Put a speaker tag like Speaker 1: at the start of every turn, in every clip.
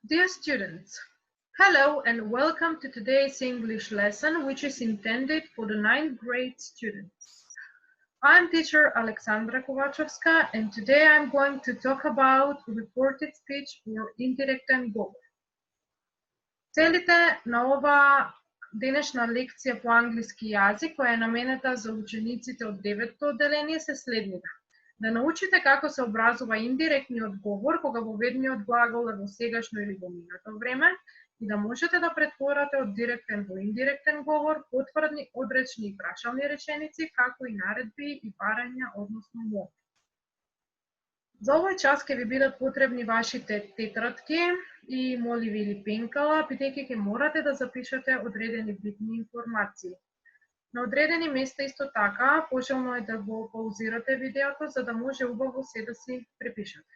Speaker 1: Dear students, hello and welcome to today's English lesson, which is intended for the ninth grade students. I'm teacher Alexandra Kovacevska, and today I'm going to talk about reported speech or indirektan govor. Целите на ова денешна лекција по англиски јазик, која е наменета за учениците од 9-то одделение, се следните. Да научите како се образува индиректниот говор кога воведниот глагол е во сегашно или во минато време и да можете да претворате од директен во индиректен говор потврдни, одречни и прашални реченици, како и наредби и барања, односно молби. За овој час ќе ви бидат потребни вашите тетрадки и моливи или пенкала, бидејќи ќе морате да запишете одредени битни информации. На одредени места исто така, пожелно е да го паузирате видеото, за да може убаво се да си препишете.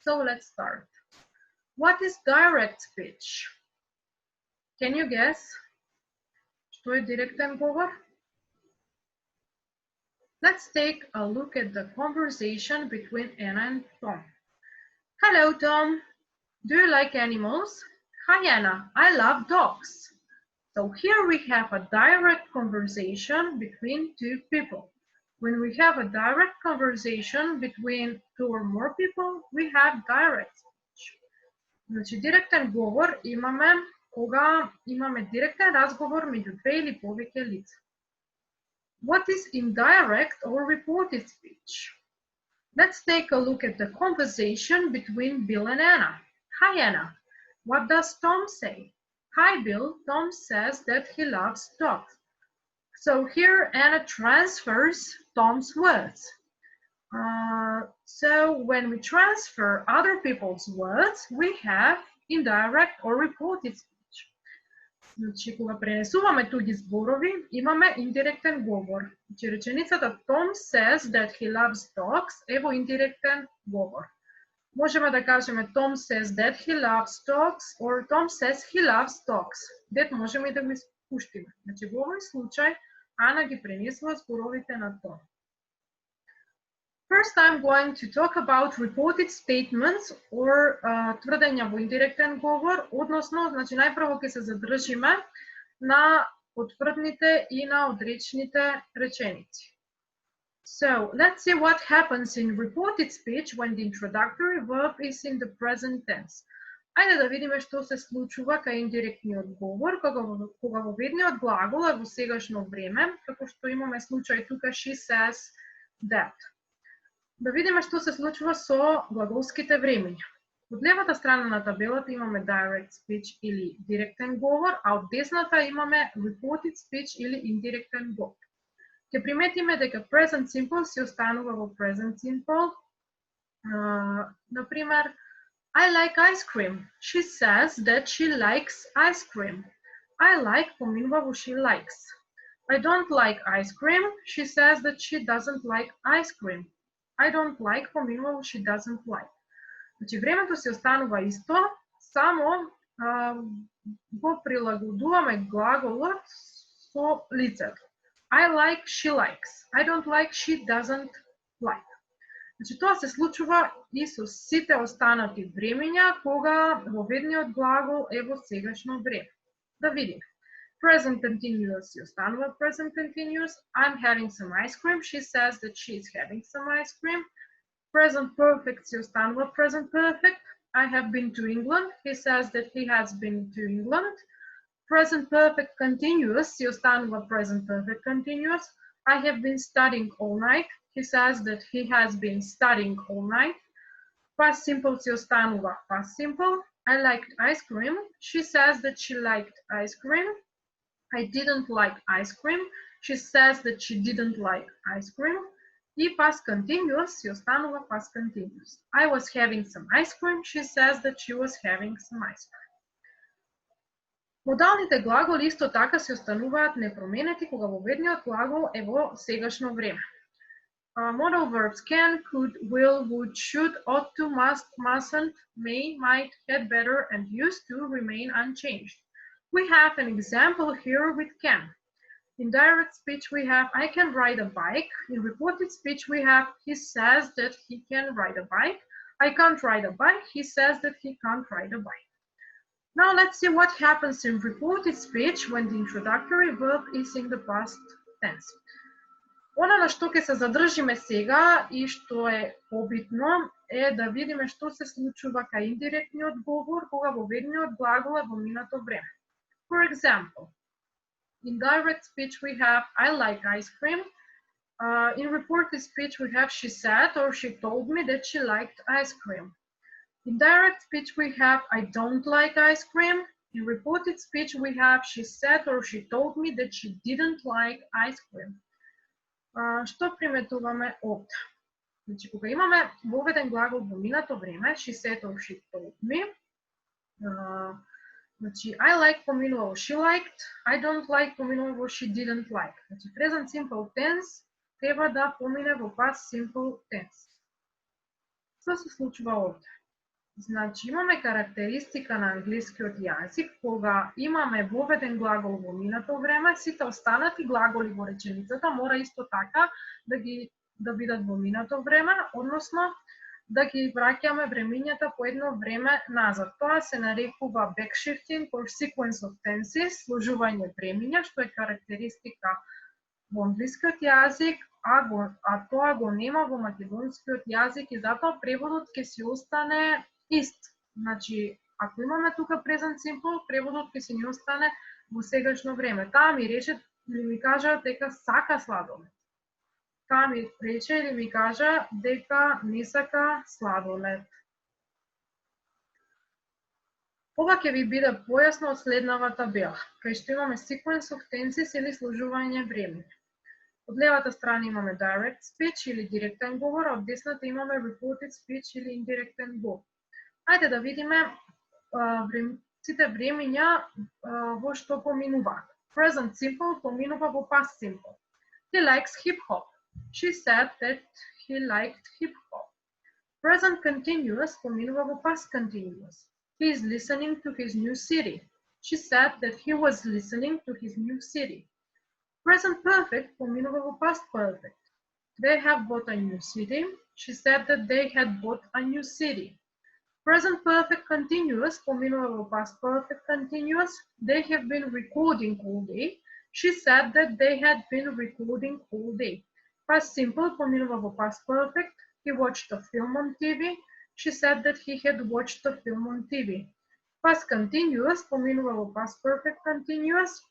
Speaker 1: So let's start. What is direct speech? Can you guess? Што е директен говор? Let's take a look at the conversation between Anna and Tom. Hello, Tom. Do you like animals? Hi, Anna. I love dogs. So here we have a direct conversation between two people. When we have a direct conversation between two or more people, we have direct speech. Значи, директен говор имаме кога имаме директен разговор меѓу две или повеќе лица. What is indirect or reported speech? Let's take a look at the conversation between Bill and Anna. Hi, Anna. What does Tom say? Hi, Bill. Tom says that he loves dogs. So here Anna transfers Tom's words. So when we transfer other people's words, we have indirect or reported speech. Значи, кога пренесуваме туѓи зборови, имаме индиректен говор. Значи, реченицата Tom says that he loves dogs е во индиректен говор. Можеме да кажеме Tom says that he loves dogs or Tom says he loves dogs. Дет можеме и да го испуштиме. Значи, во овој случај, Ана ги пренесува зборовите на Том. First, I'm going to talk about reported statements or тврдења во индиректен говор, односно, значи најпрво ќе се задржиме на потврдните и на одречните реченици. So, let's see what happens in reported speech when the introductory verb is in the present tense. Ајде да видиме што се случува кај индиректниот говор кога воведниот глагол е во сегашно време, како што имаме случај тука she says that. Да видиме што се случува со глаголските времења. Од левата страна на табелата имаме direct speech или директен говор, а од десната имаме reported speech или индиректен говор. Ќе приметиме дека present simple се останува во present simple. Например, I like ice cream. She says that she likes ice cream. I like поминува во she likes. I don't like ice cream. She says that she doesn't like ice cream. I don't like поминува во she doesn't like. Значи, времето се останува исто, само го прилагодуваме глаголот со лицето. I like, she likes. I don't like, she doesn't like. Значи, тоа се случува и со сите останати времења кога воведниот глагол е во сегашно време. Да видиме. Present continuous се останува present continuous. I'm having some ice cream. She says that she's having some ice cream. Present perfect се останува present perfect. I have been to England. He says that he has been to England. Present perfect continuous се останува present perfect continuous. I have been studying all night. He says that he has been studying all night. Past simple се останува past simple. I liked ice cream. She says that she liked ice cream. I didn't like ice cream. She says that she didn't like ice cream. И past continuous се останува past continuous. I was having some ice cream. She says that she was having some ice cream. Модалните глаголи исто така се остануваат непроменети кога воведниот глагол е во сегашно време. Modal verbs can, could, will, would, should, ought to, must, mustn't, may, might, had better, and used to remain unchanged. We have an example here with can. In direct speech we have I can ride a bike. In reported speech we have he says that he can ride a bike. I can't ride a bike. He says that he can't ride a bike. Now let's see what happens in reported speech when the introductory verb is in the past tense. Оно на што ќе се задржиме сега и што е побитно е да видиме што се случува кај индиректниот говор кога воведниот глагол е во минато време. For example, in direct speech we have I like ice cream. In reported speech we have she said or she told me that she liked ice cream. In direct speech we have I don't like ice cream. In reported speech we have she said or she told me that she didn't like ice cream. Што приметуваме овде? Значи, кога имаме воведен глагол во минато време, she said or she told me, значи, I like поминува во she liked, I don't like поминува во she didn't like. Значи, present simple tense треба да помине во past simple tense. Што се случува овде? Значи, имаме карактеристика на англискиот јазик, кога имаме воведен глагол во минато време, сите останати глаголи во реченицата мора исто така да бидат во минато време, односно да ги враќаме времињата по едно време назад. Тоа се нарекува backshifting or sequence of tenses, сложување времиња, што е карактеристика во англискиот јазик, а тоа го нема во македонскиот јазик и затоа преводот ќе си остане ист. Значи, ако имаме тука present simple, преводот ќе си ни остане во сегашно време. Таа ми рече или ми кажа дека сака сладолед. Таа ми рече или ми кажа дека не сака сладолед. Ова ќе ви биде појасно од следнава табела, кај што имаме sequence of tenses или сложување време. Од левата страна имаме direct speech или директен говор, а од десната имаме reported speech или индиректен говор. Ајде да видиме сите времиња во што поминуваат. Present simple поминува во past simple. He likes hip hop. She said that he liked hip hop. Present continuous поминува во past continuous. He is listening to his new city. She said that he was listening to his new city. Present perfect поминува во past perfect. They have bought a new city. She said that they had bought a new city. Present perfect continuous поминува во past perfect continuous. They have been recording all day. She said that they had been recording all day. Past simple поминува во past perfect. He watched a film on TV. She said that he had watched a film on TV. Past continuous поминува во past perfect continuous.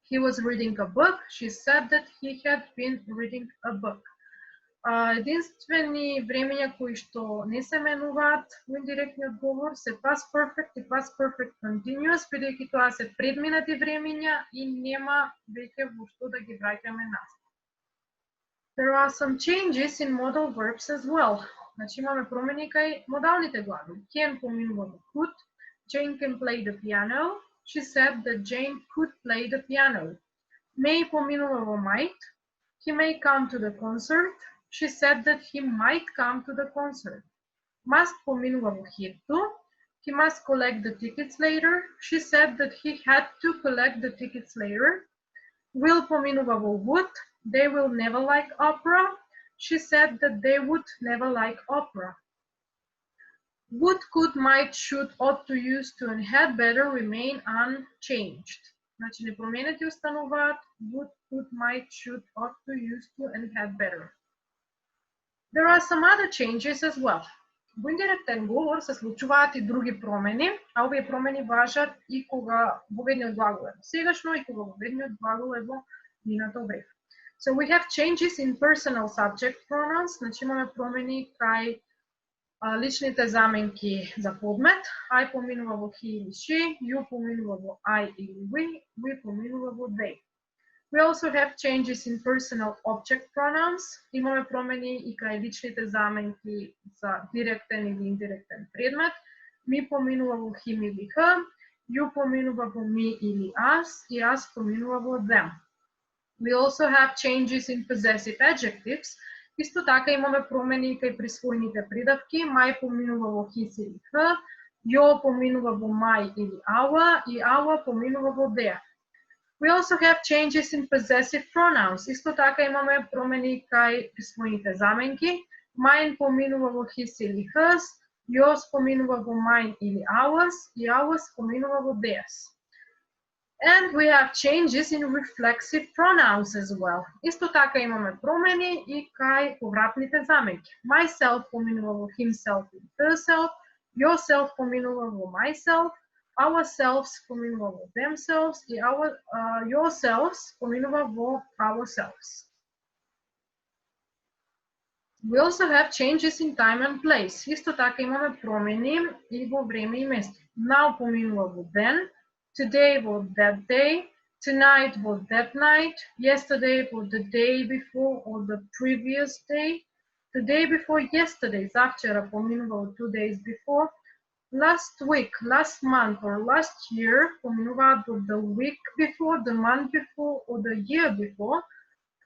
Speaker 1: He was reading a book. She said that he had been reading a book. Единствени времења кои што не се менуваат во индиректниот говор се past perfect и past perfect continuous, бидејќи тоа се предминати времења и нема веќе во што да ги враќаме назад. There are some changes in modal verbs as well. Значи имаме промени кај модалните глаголи. Can поминува во could. Jane can play the piano. She said that Jane could play the piano. May поминува во might. He may come to the concert. She said that he might come to the concert. Must поминува во had to. He must collect the tickets later. She said that he had to collect the tickets later. Will поминува во would. They will never like opera. She said that they would never like opera. Would, could, might, should, ought to, used to, and had better remain unchanged. Значи непроменети остануваат would, could, might, should, ought to, used to, and had better. There are some other changes as well. Во индиректен говор се случуваат и други промени, а овие промени важат и кога воведниот глагол е сегашно и кога воведниот глагол е во минато време. So we have changes in personal subject pronouns, значи имаме промени кај личните заменки за подмет. I поминува во he или she, you поминува во I или we поминува во they. We also have changes in personal object pronouns. Имаме промени и кај личните заменки за директен или индиректен предмет. Ми поминува во him или her, you поминува во me или us и us поминува во them. We also have changes in possessive adjectives. Исто така имаме промени кај присвојните придавки. My поминува во his или her, your поминува во my или our и our поминува во their. We also have changes in possessive pronouns. Исто така имаме промени кај присвојните заменки. Mine поминува во his или hers, Yours поминува во mine или ours и ours поминува во theirs. And we have changes in reflexive pronouns as well. Исто така имаме промени и кај повратните заменки. Myself поминува во himself и herself, yourself поминува во myself, ourselves поминува во themselves и yourselves поминува во ourselves. We also have changes in time and place. Исто така имаме промени и во време и место. Now поминува во then, today was that day, tonight was that night, yesterday was the day before or the previous day, the day before yesterday, завчера поминува 2 days before, last week, last month or last year поминуваат во the week before, the month before or the year before,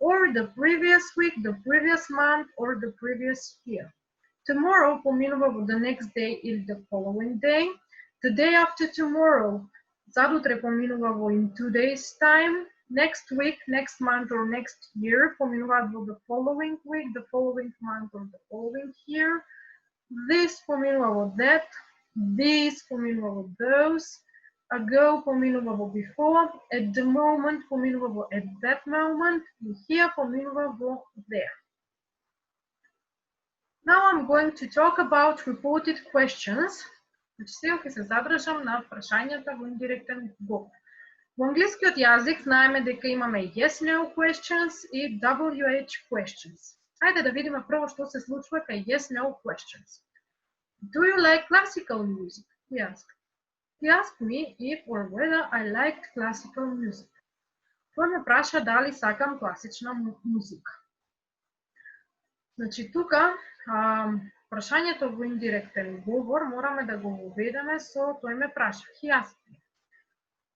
Speaker 1: or the previous week, the previous month or the previous year. Tomorrow поминува во the next day или the following day, the day after tomorrow, задутре поминува во in 2 days time, next week, next month or next year поминуваат во the following week, the following month or the following year. This поминува во that, this поминува во those, ago поминува во before, at the moment поминува во at that moment, и here поминува во there. Now I'm going to talk about reported questions. Значи сега ќе се задржам на прашањата во индиректен говор. Во англискиот јазик знаеме дека имаме yes no questions и WH questions. Хајде да видиме прво што се случува кај yes no questions. Do you like classical music? He asked. He asked me if or whether I liked classical music. Тој ме праша дали сакам класична музика. Значи тука прашањето во индиректен говор мораме да го воведеме со тој ме праша. He asked me.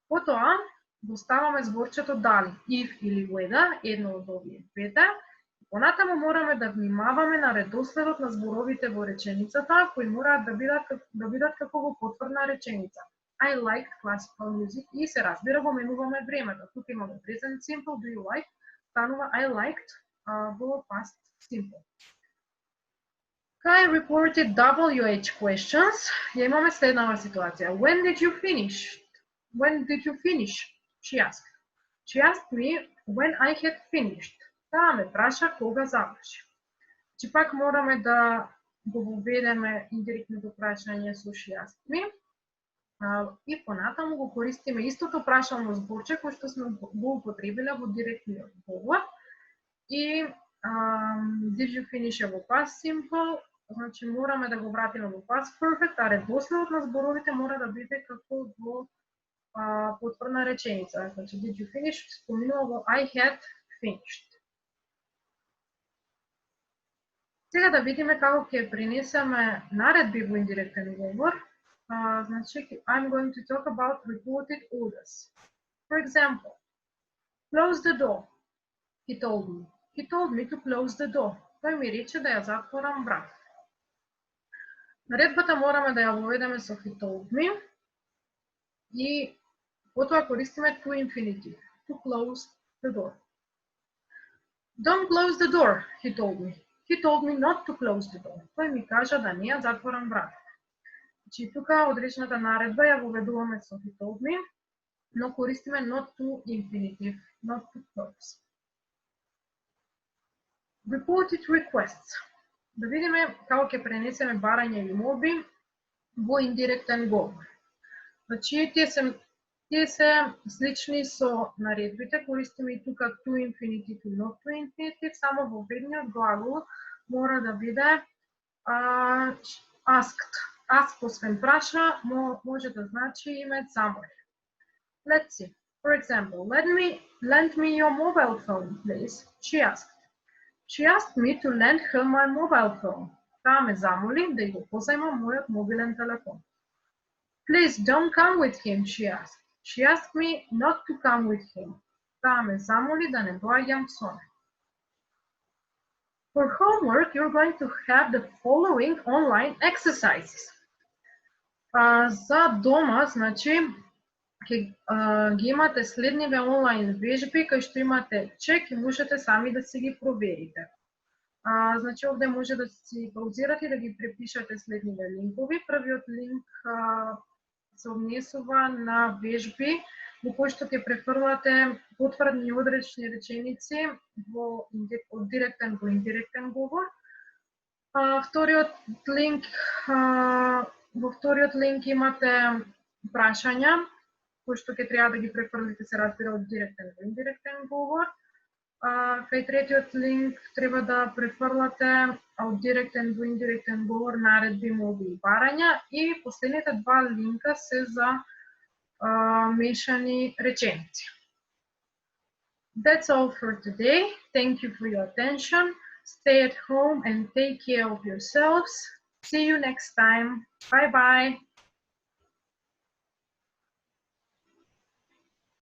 Speaker 1: Потоа доставаме зборчето дали, if или whether, едно од овие двете. Понатаму мораме да внимаваме на редоследот на зборовите во реченицата, кои мораат да бидат како во потврдна реченица. I liked classical music и се разбира го менуваме времето. Тука имаме present simple, do you like, станува I liked во past simple. Кај reported WH questions, ја имаме следнава ситуација. When did you finish? When did you finish? She asked. She asked me when I had finished. Таа ме праша кога заврши. Чи пак мораме да го воведеме индиректното прашање со she asked me. И понатаму го користиме истото прашално зборче кој што сме го употребиле во директниот говор. И did you finish во past simple? Значи мораме да го вратиме во past perfect, а редоследот на зборовите мора да биде како во потврдна реченица. Значи did you finish споминува во I had finished. Сега да видиме како ќе пренесеме наредби во индиректен говор. Значи I'm going to talk about reported orders. For example, close the door. He told me. He told me to close the door. Тој ми рече да ја затворам врата. Наредбата мораме да ја воведеме со he told me и потоа користиме to infinitive, to close the door. Don't close the door, he told me. He told me not to close the door. Тој ми кажа да не ја затворам врата. Значи тука одречната наредба ја воведуваме со he told me, но користиме not to infinitive, not to close. Reported requests. Да видиме како ќе пренесеме барања или молби во индиректен говор. Значи тие се слични со наредбите, користиме и тука to infinitive и not to infinitive, само во ведниот глагол мора да биде asked. Ask освен праша може да значи име замолба. Let's see. For example, lend me your mobile phone, please. She asked. She asked me to lend her my mobile phone. Таа ме замоли да го позајмам мојот мобилен телефон. Please don't come with him, she asked. She asked me not to come with him. Таа ме замоли да не доаѓам со неј. For homework, you're going to have the following online exercises. За дома, значи, ги имате следниве онлайн вежби, кај што имате чек и можете сами да си ги проверите. Значи овде може да си паузирате и да ги препишате следниве линкови. Првиот линк се однесува на вежби во кои што ќе префрлате потврдни и одречни реченици од директен во индиректен говор. Вториот линк, во вториот линк имате прашања кои што ќе треба да ги префрлите, се разбира, од директен во индиректен говор. Кај третиот линк треба да префрлате од директен во индиректен говор наредби, молби и барања, и последните два линка се за мешани реченици. That's all for today. Thank you for your attention. Stay at home and take care of yourselves. See you next time. Bye bye.